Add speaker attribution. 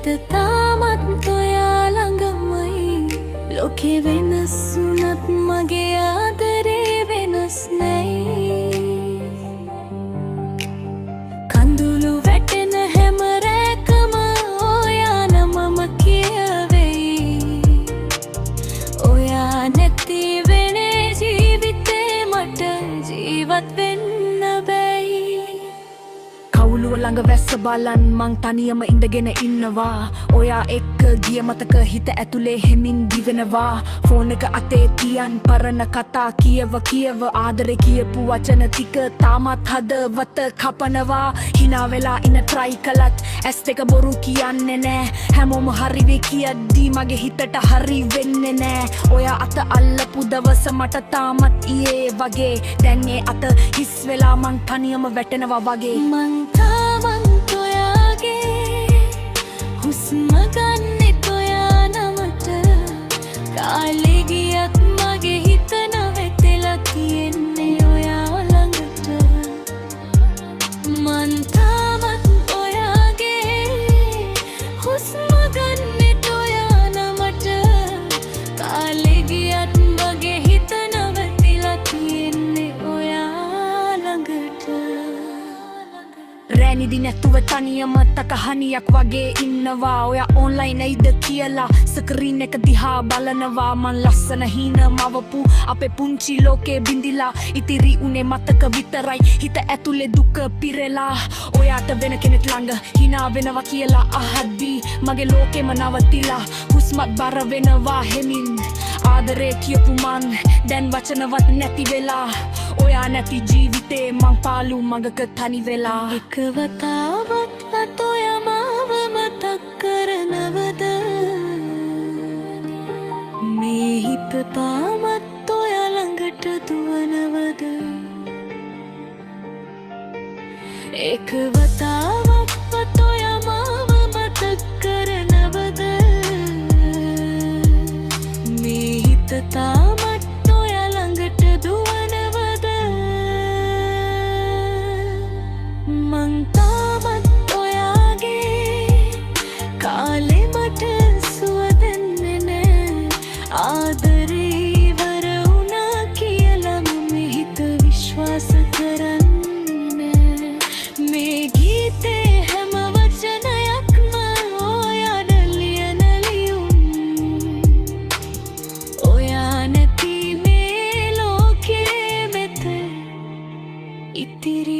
Speaker 1: හිත තාමත් ඔයා ළඟමයි ලෝකේ වෙනස් වුණත් මගේ ආදරේ වෙනස් නැයි කඳුළු වැටෙන හැම රැකම ඔයා නමම කියවෙයි ඔයා නැති වෙන්නේ ජීවිතේ මට ජීවත් වෙන්න බැයි කවුළුව ළඟ වැස්ස බලන් මං තනියම ඉඳගෙන ඉන්නවා ඔයා එක්ක ගිය මතක හිත ඇතුලේ හෙමින් දිවෙනවා ෆෝන් එක අතේ තියන් පරණ කතා කියව ආදරේ කියපු වචන ටික තාමත් හදවත කපනවා hina වෙලා ඉන්න try කළත් ඇස් දෙක බොරු කියන්නේ නෑ හැමෝම හරි වේ කියද්දී මගේ හිතට හරි වෙන්නේ නෑ ඔයා අත අල්ලපු දවස මට තාමත් ඊයේ වගේ දැන් ඒ අත හිස් වෙලා මං තනියම වැටෙනවා වගේ මං තාමත් ඔයාගේ හුස්ම ගන්නෙත් ඔයා නමට කාලේ ගියත් මගේ හිත නැවතලා තියෙන්නේ ඔයා ළඟට මං තාමත් ඔයාගේ හුස්ම ගන්නෙත් ඔයා නමට කාලේ ගියත් මගේ හිත නැවතලා තියෙන්නේ ඔයා ළඟට රැනිදි නැතුව තනියම තකහනියක් වගේ ඉන්නවා ඔයා ඔන්ලයින් ඇයිද කියලා ස්ක්‍රීන් එක දිහා බලනවා මං ලස්සන හීන මවපු අපේ පුංචි ලෝකේ බින්දිලා ඉතිරි උනේ මතක විතරයි හිත ඇතුලේ දුක පිරෙලා ඔයාට වෙන කෙනෙක් ළඟ hina වෙනවා කියලා අහද්දී මගේ ලෝකෙම නවතිලා හුස්මත් බර වෙනවා හෙමින් ආදරේ කියපු මං දැන් වචනවත් නැති වෙලා ඔයා නැති ජීවිතේ මං පාළු මඟක තනි වෙලා එක වතාවත් ඔයා මාව මතක් කරනවද මේ හිත තාමත් ඔයා ළඟට දුවනවද එක වතාවත් ඔයා මාව මතක් කරනවද මේ හිත තාමත් ඔයා ළඟට දුවනවද මං තාමත් ඔයාගේ කාලේ මට සුව දෙන්නේ නෑ ආදරේ ඉවර වුණා කියලා මම හිත විශ්වාස කරන්නේ මේ ගීතේ හැම වචනයක්ම ඔයාට ලියන ලියුම් ඔයා නැති මේ ලෝකේ මෙතන ඉතිරි